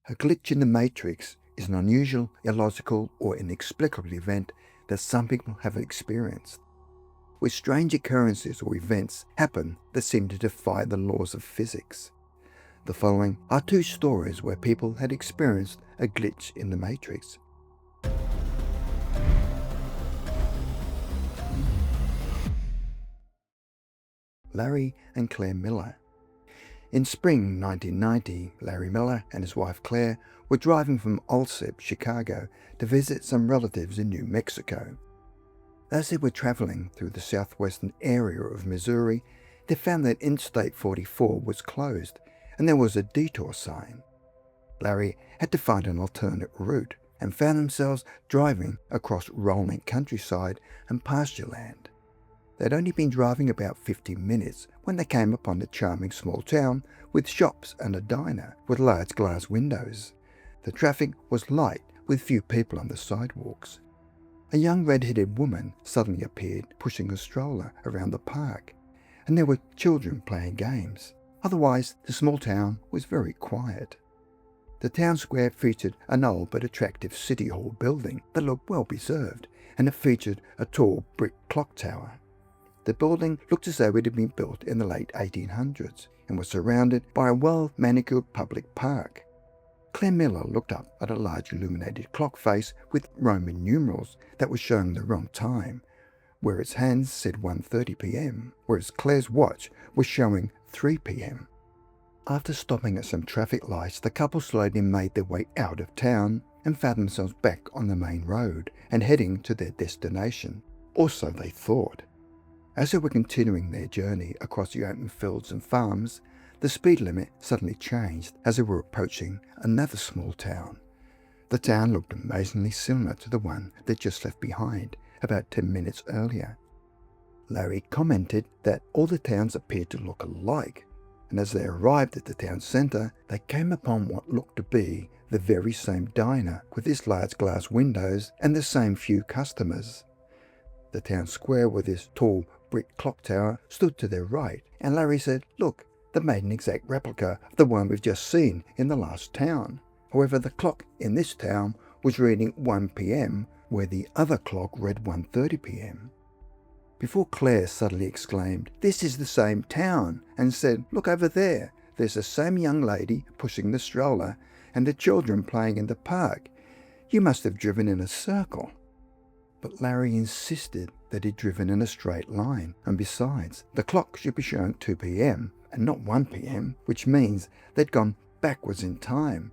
A glitch in the matrix is an unusual, illogical, or inexplicable event that some people have experienced, where strange occurrences or events happen that seem to defy the laws of physics. The following are two stories where people had experienced a glitch in the matrix. Larry and Claire Miller. In spring 1990, Larry Miller and his wife Claire were driving from Alsip, Chicago, to visit some relatives in New Mexico. As they were traveling through the southwestern area of Missouri, they found that Interstate 44 was closed and there was a detour sign. Larry had to find an alternate route and found themselves driving across rolling countryside and pasture land. They'd only been driving about 50 minutes when they came upon a charming small town with shops and a diner with large glass windows. The traffic was light with few people on the sidewalks. A young red-headed woman suddenly appeared pushing a stroller around the park, and there were children playing games. Otherwise, the small town was very quiet. The town square featured an old but attractive city hall building that looked well preserved, and it featured a tall brick clock tower. The building looked as though it had been built in the late 1800s and was surrounded by a well-manicured public park. Claire Miller looked up at a large illuminated clock face with Roman numerals that was showing the wrong time, where its hands said 1:30 p.m., whereas Claire's watch was showing 3 p.m. After stopping at some traffic lights, the couple slowly made their way out of town and found themselves back on the main road and heading to their destination, or so they thought. As they were continuing their journey across the open fields and farms, the speed limit suddenly changed as they were approaching another small town. The town looked amazingly similar to the one they just left behind about 10 minutes earlier. Larry commented that all the towns appeared to look alike, and as they arrived at the town centre, they came upon what looked to be the very same diner with its large glass windows and the same few customers. The town square with its tall brick clock tower stood to their right, and Larry said, "Look, they've made an exact replica of the one we've just seen in the last town. However, the clock in this town was reading 1 p.m, where the other clock read 1:30 p.m. Before Claire suddenly exclaimed, "This is the same town," and said, "Look over there, there's the same young lady pushing the stroller and the children playing in the park. You must have driven in a circle." But Larry insisted that he'd driven in a straight line, and besides, the clock should be showing 2 p.m. and not 1 p.m, which means they'd gone backwards in time.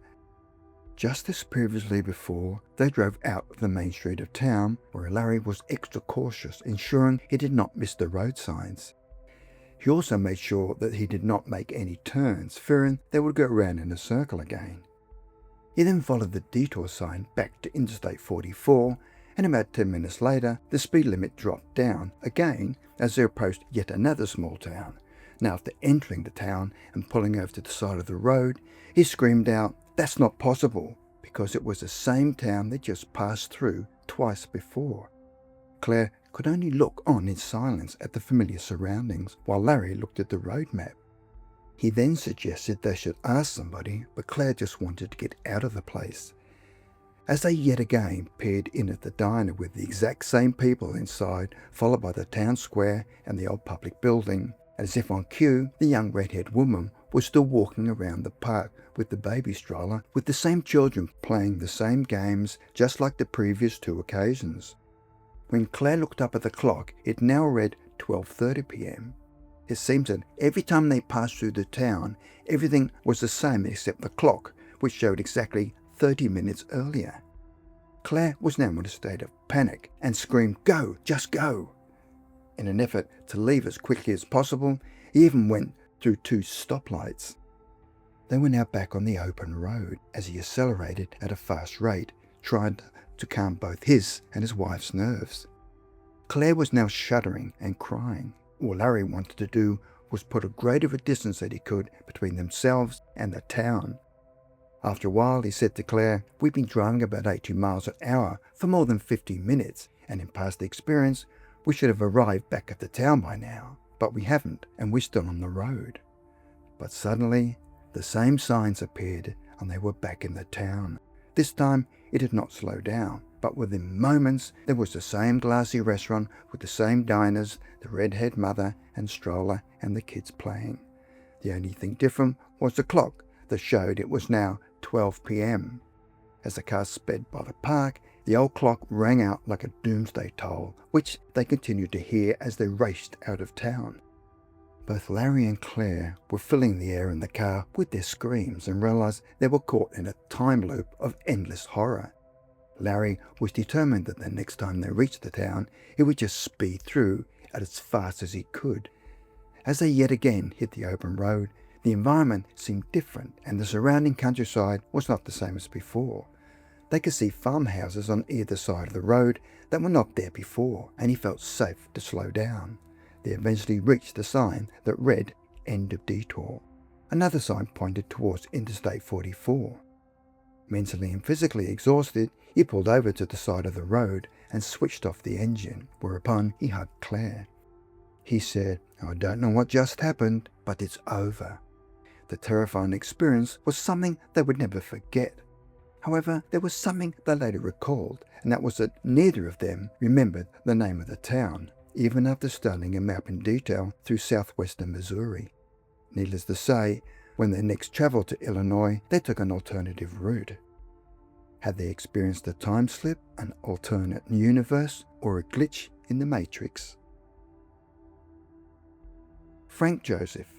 Just as previously before, they drove out of the main street of town, where Larry was extra cautious, ensuring he did not miss the road signs. He also made sure that he did not make any turns, fearing they would go around in a circle again. He then followed the detour sign back to Interstate 44, and about 10 minutes later, the speed limit dropped down again as they approached yet another small town. Now, after entering the town and pulling over to the side of the road, he screamed out, "That's not possible," because it was the same town they just passed through twice before. Claire could only look on in silence at the familiar surroundings while Larry looked at the road map. He then suggested they should ask somebody, but Claire just wanted to get out of the place. As they yet again peered in at the diner with the exact same people inside, followed by the town square and the old public building, as if on cue, the young red-haired woman was still walking around the park with the baby stroller, with the same children playing the same games just like the previous two occasions. When Claire looked up at the clock, it now read 12:30 p.m. It seems that every time they passed through the town, everything was the same except the clock, which showed exactly 30 minutes earlier. Claire was now in a state of panic and screamed, "Go, just go!" In an effort to leave as quickly as possible, he even went through 2 stoplights. They were now back on the open road as he accelerated at a fast rate, trying to calm both his and his wife's nerves. Claire was now shuddering and crying. All Larry wanted to do was put as great of a distance that he could between themselves and the town. After a while, he said to Claire, "We've been driving about 80 miles an hour for more than 50 minutes, and in past experience, we should have arrived back at the town by now, but we haven't, and we're still on the road." But suddenly, the same signs appeared and they were back in the town. This time it did not slow down, but within moments there was the same glassy restaurant with the same diners, the red-haired mother and stroller, and the kids playing. The only thing different was the clock that showed it was now 12 p.m. As the car sped by the park, the old clock rang out like a doomsday toll, which they continued to hear as they raced out of town. Both Larry and Claire were filling the air in the car with their screams and realised they were caught in a time loop of endless horror. Larry was determined that the next time they reached the town, he would just speed through at as fast as he could. As they yet again hit the open road, the environment seemed different and the surrounding countryside was not the same as before. They could see farmhouses on either side of the road that were not there before, and he felt safe to slow down. They eventually reached the sign that read, "End of Detour." Another sign pointed towards Interstate 44. Mentally and physically exhausted, he pulled over to the side of the road and switched off the engine, whereupon he hugged Claire. He said, "I don't know what just happened, but it's over." The terrifying experience was something they would never forget. However, there was something they later recalled, and that was that neither of them remembered the name of the town, even after studying a map in detail through southwestern Missouri. Needless to say, when they next travelled to Illinois, they took an alternative route. Had they experienced a time slip, an alternate universe, or a glitch in the Matrix? Frank Joseph.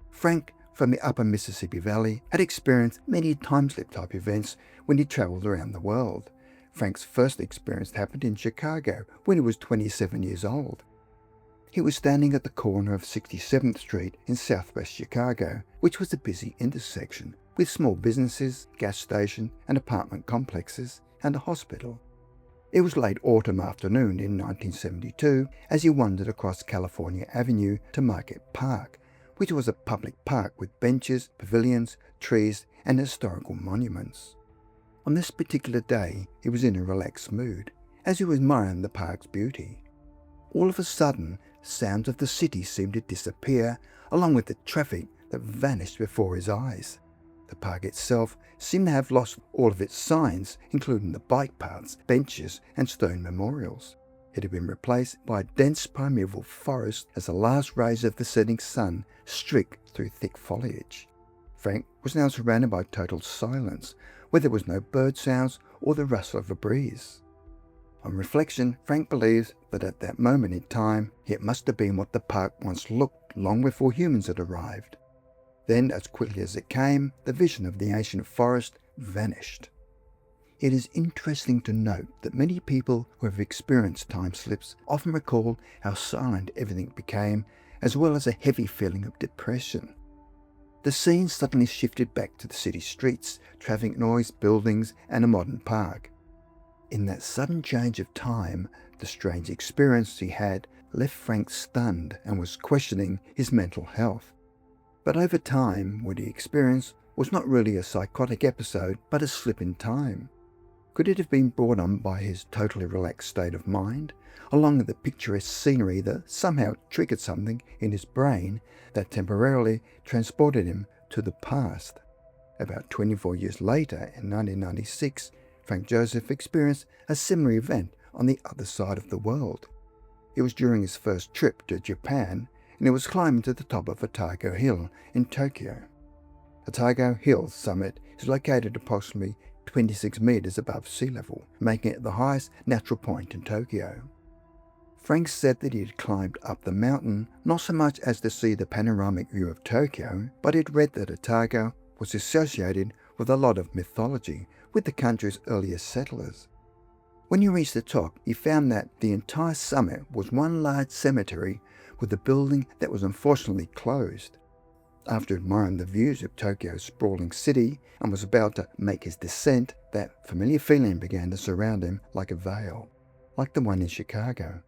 Frank, from the upper Mississippi Valley, had experienced many time-slip type events when he travelled around the world. Frank's first experience happened in Chicago when he was 27 years old. He was standing at the corner of 67th Street in southwest Chicago, which was a busy intersection with small businesses, gas station and apartment complexes, and a hospital. It was late autumn afternoon in 1972 as he wandered across California Avenue to Market Park, which was a public park with benches, pavilions, trees, and historical monuments. On this particular day, he was in a relaxed mood, as he was admiring the park's beauty. All of a sudden, sounds of the city seemed to disappear, along with the traffic that vanished before his eyes. The park itself seemed to have lost all of its signs, including the bike paths, benches, and stone memorials. It had been replaced by a dense primeval forest as the last rays of the setting sun streaked through thick foliage. Frank was now surrounded by total silence, where there was no bird sounds or the rustle of a breeze. On reflection, Frank believes that at that moment in time, it must have been what the park once looked long before humans had arrived. Then, as quickly as it came, the vision of the ancient forest vanished. It is interesting to note that many people who have experienced time slips often recall how silent everything became, as well as a heavy feeling of depression. The scene suddenly shifted back to the city streets, traffic noise, buildings, and a modern park. In that sudden change of time, the strange experience he had left Frank stunned and was questioning his mental health. But over time, what he experienced was not really a psychotic episode, but a slip in time. Could it have been brought on by his totally relaxed state of mind, along with the picturesque scenery that somehow triggered something in his brain that temporarily transported him to the past? About 24 years later, in 1996, Frank Joseph experienced a similar event on the other side of the world. It was during his first trip to Japan, and it was climbing to the top of Otago Hill in Tokyo. Otago Hill summit is located approximately 26 meters above sea level, making it the highest natural point in Tokyo. Frank said that he had climbed up the mountain not so much as to see the panoramic view of Tokyo, but he'd read that Otago was associated with a lot of mythology with the country's earliest settlers. When he reached the top, he found that the entire summit was one large cemetery with a building that was unfortunately closed. After admiring the views of Tokyo's sprawling city and was about to make his descent, that familiar feeling began to surround him like a veil, like the one in Chicago.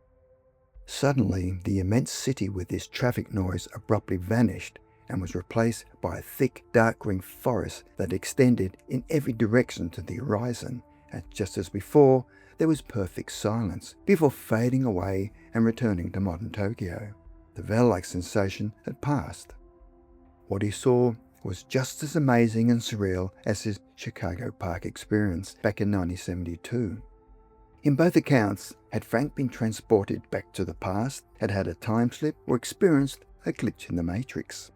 Suddenly, the immense city with its traffic noise abruptly vanished and was replaced by a thick, dark green forest that extended in every direction to the horizon, and just as before, there was perfect silence before fading away and returning to modern Tokyo. The veil-like sensation had passed. What he saw was just as amazing and surreal as his Chicago Park experience back in 1972. In both accounts, had Frank been transported back to the past, had a time slip, or experienced a glitch in the Matrix.